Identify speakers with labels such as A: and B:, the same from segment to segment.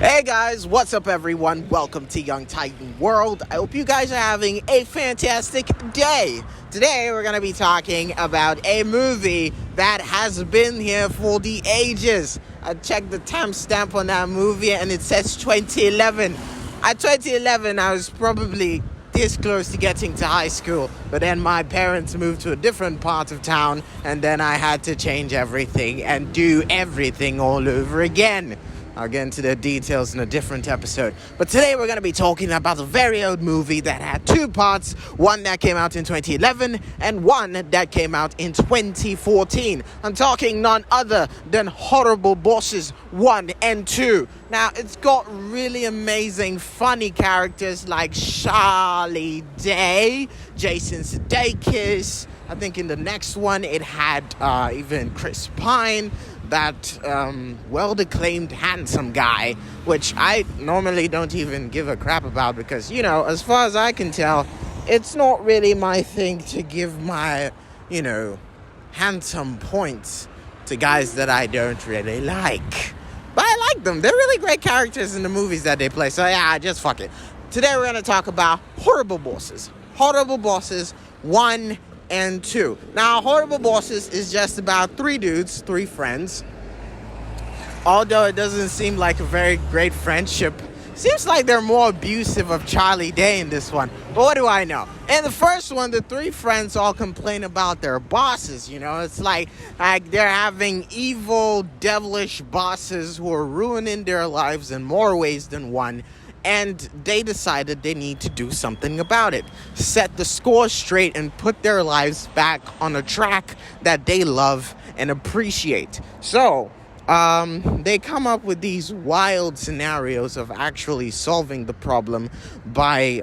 A: Hey guys, what's up everyone? Welcome to Young Titan World. I hope you guys are having a fantastic day. Today we're going to be talking about a movie that has been here for the ages. I checked the timestamp on that movie and it says 2011. At 2011 I was probably this close to getting to high school, but then my parents moved to a different part of town and then I had to change everything and do everything all over again. I'll get into the details in a different episode. But today we're going to be talking about a very old movie that had two parts. One that came out in 2011 and one that came out in 2014. I'm talking none other than Horrible Bosses 1 and 2. Now, it's got really amazing, funny characters like Charlie Day, Jason Sudeikis. I think in the next one it had even Chris Pine, that well-acclaimed handsome guy, which I normally don't even give a crap about because, as far as I can tell, it's not really my thing to give my, handsome points to guys that I don't really like. But I like them. They're really great characters in the movies that they play. So yeah, just fuck it. Today we're going to talk about Horrible Bosses. Horrible Bosses 1 and 2. Now, Horrible Bosses is just about three friends. Although it doesn't seem like a very great friendship. Seems like they're more abusive of Charlie Day in this one. But what do I know? In the first one, the three friends all complain about their bosses, It's like they're having evil, devilish bosses who are ruining their lives in more ways than one. And they decided they need to do something about it. Set the score straight and put their lives back on a track that they love and appreciate. So, they come up with these wild scenarios of actually solving the problem by,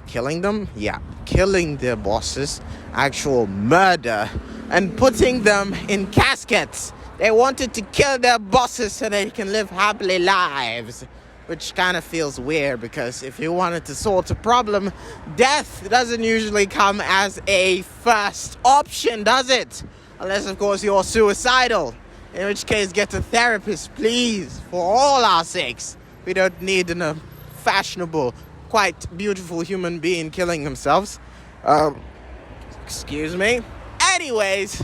A: killing them? Yeah, killing their bosses. Actual murder. And putting them in caskets. They wanted to kill their bosses so they can live happily lives. Which kind of feels weird because if you wanted to solve a problem, death doesn't usually come as a first option, does it? Unless, of course, you're suicidal. In which case, get a therapist, please, for all our sakes. We don't need a fashionable, quite beautiful human being killing themselves. Excuse me. Anyways,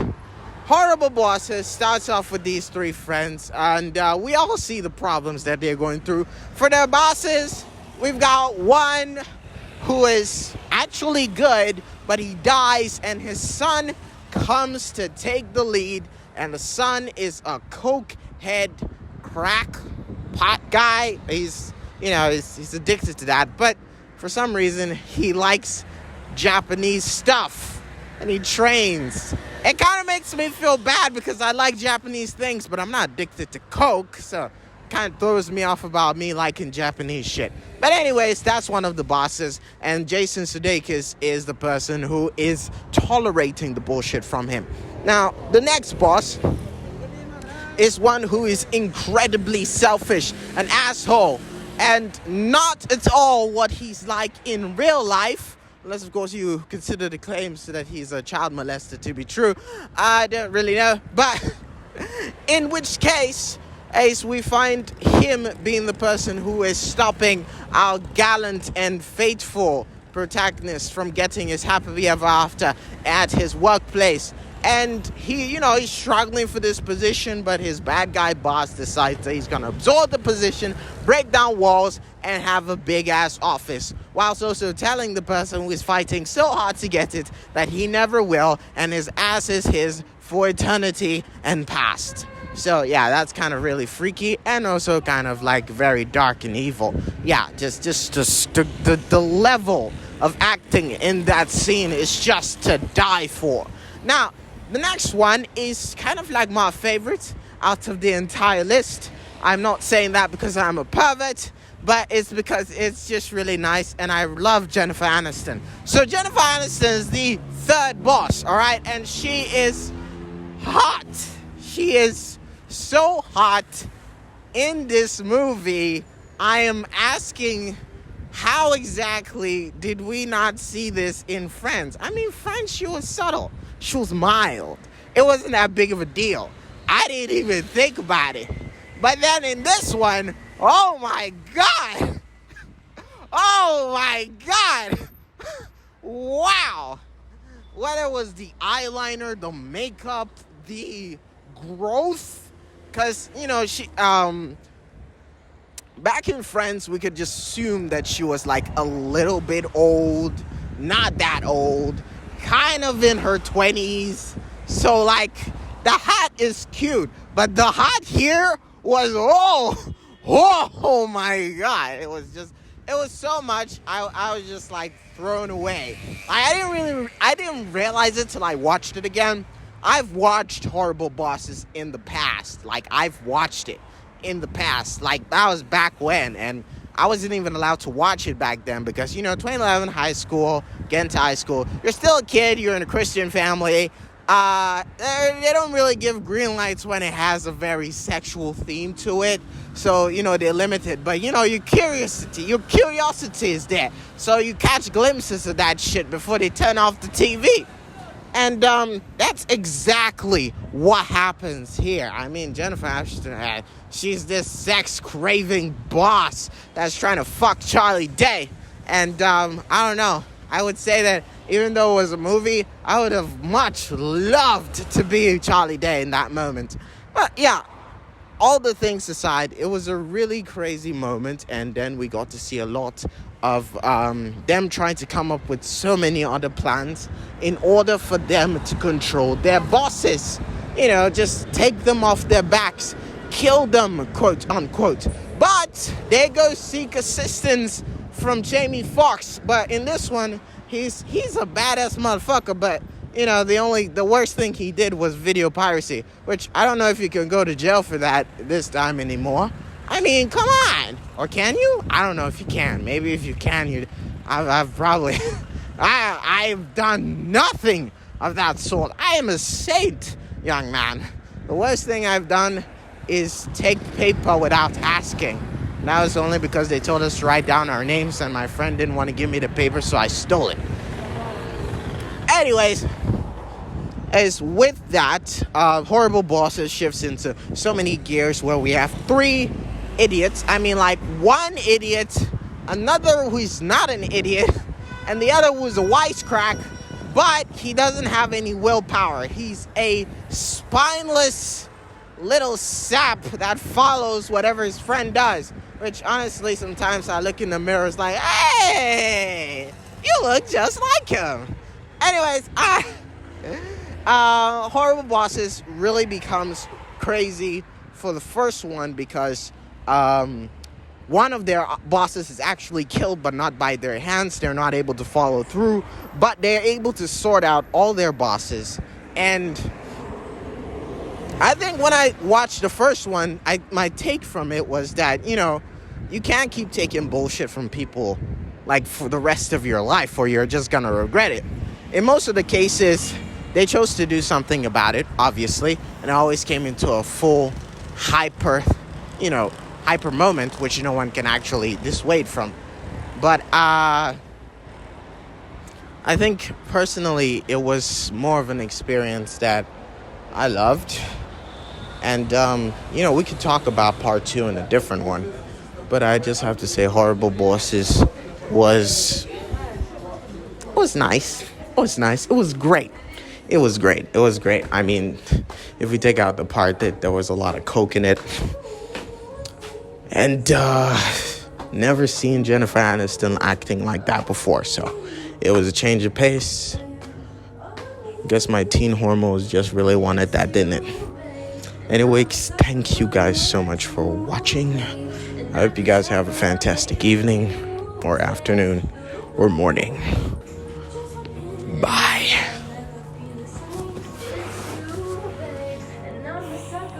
A: Horrible Bosses starts off with these three friends, and we all see the problems that they're going through. For their bosses, we've got one who is actually good, but he dies, and his son comes to take the lead, and the son is a cokehead crack pot guy. He's addicted to that, but for some reason, he likes Japanese stuff, and he trains. It kind of makes me feel bad because I like Japanese things, but I'm not addicted to Coke, so it kind of throws me off about me liking Japanese shit. But anyways, that's one of the bosses, and Jason Sudeikis is the person who is tolerating the bullshit from him. Now, the next boss is one who is incredibly selfish, an asshole, and not at all what he's like in real life. Unless, of course, you consider the claims that he's a child molester to be true. I don't really know. But in which case, Ace, we find him being the person who is stopping our gallant and faithful protagonist from getting his happily ever after at his workplace. And he's struggling for this position, but his bad guy boss decides that he's going to absorb the position, break down walls, and have a big-ass office, whilst also telling the person who is fighting so hard to get it that he never will, and his ass is his for eternity and past. So, yeah, that's kind of really freaky, and also kind of, very dark and evil. Yeah, just the level of acting in that scene is just to die for. Now, the next one is kind of like my favorite out of the entire list. I'm not saying that because I'm a pervert, but it's because it's just really nice, and I love Jennifer Aniston. So Jennifer Aniston is the third boss, all right? And she is hot. She is so hot in this movie. I am asking, how exactly did we not see this in Friends? I mean, Friends, she was subtle. She was mild. It wasn't that big of a deal. I didn't even think about it. But then in this one, oh my God. Oh my God. Wow. Whether it was the eyeliner, the makeup, the growth, because, she, back in Friends, we could just assume that she was like a little bit old, not that old, kind of in her 20s. So like the hat is cute, but the hat here was, oh my God. It was so much. I was just like thrown away. I didn't realize it till I watched it again. I've watched Horrible Bosses in the past. Like, I've watched it in the past. Like, that was back when, and I wasn't even allowed to watch it back then because, 2011, high school, getting to high school, you're still a kid, you're in a Christian family. They don't really give green lights when it has a very sexual theme to it. So, they're limited. But, your curiosity is there. So you catch glimpses of that shit before they turn off the TV. And that's exactly what happens here. I mean, Jennifer Aniston, she's this sex-craving boss that's trying to fuck Charlie Day. And I don't know. I would say that even though it was a movie, I would have much loved to be Charlie Day in that moment. But yeah, all the things aside, it was a really crazy moment. And then we got to see a lot of them trying to come up with so many other plans in order for them to control their bosses. Just take them off their backs, kill them, quote unquote. But they go seek assistance from Jamie Foxx. But in this one, he's a badass motherfucker. But the worst thing he did was video piracy, which I don't know if you can go to jail for that this time anymore. I mean, come on. Or can you? I don't know if you can. Maybe if you can, I've probably I've done nothing of that sort. I am a saint, young man. The worst thing I've done is take paper without asking. And that was only because they told us to write down our names and my friend didn't want to give me the paper, so I stole it. Anyways, as with that, Horrible Bosses shifts into so many gears where we have three idiots. I mean, like one idiot, another who's not an idiot, and the other who's a wisecrack, but he doesn't have any willpower. He's a spineless little sap that follows whatever his friend does. Which, honestly, sometimes I look in the mirror, it's like, hey, you look just like him. Anyways, Horrible Bosses really becomes crazy for the first one because one of their bosses is actually killed, but not by their hands. They're not able to follow through, but they're able to sort out all their bosses. And I think when I watched the first one, my take from it was that, you can't keep taking bullshit from people like for the rest of your life or you're just gonna regret it. In most of the cases, they chose to do something about it, obviously, and it always came into a full hyper moment, which no one can actually dissuade from. But I think personally it was more of an experience that I loved. And, we could talk about part 2 in a different one. But I just have to say Horrible Bosses was nice. It was nice. It was great. It was great. I mean, if we take out the part that there was a lot of coke in it. And never seen Jennifer Aniston acting like that before. So it was a change of pace. Guess my teen hormones just really wanted that, didn't it? Anyways, thank you guys so much for watching. I hope you guys have a fantastic evening or afternoon or morning.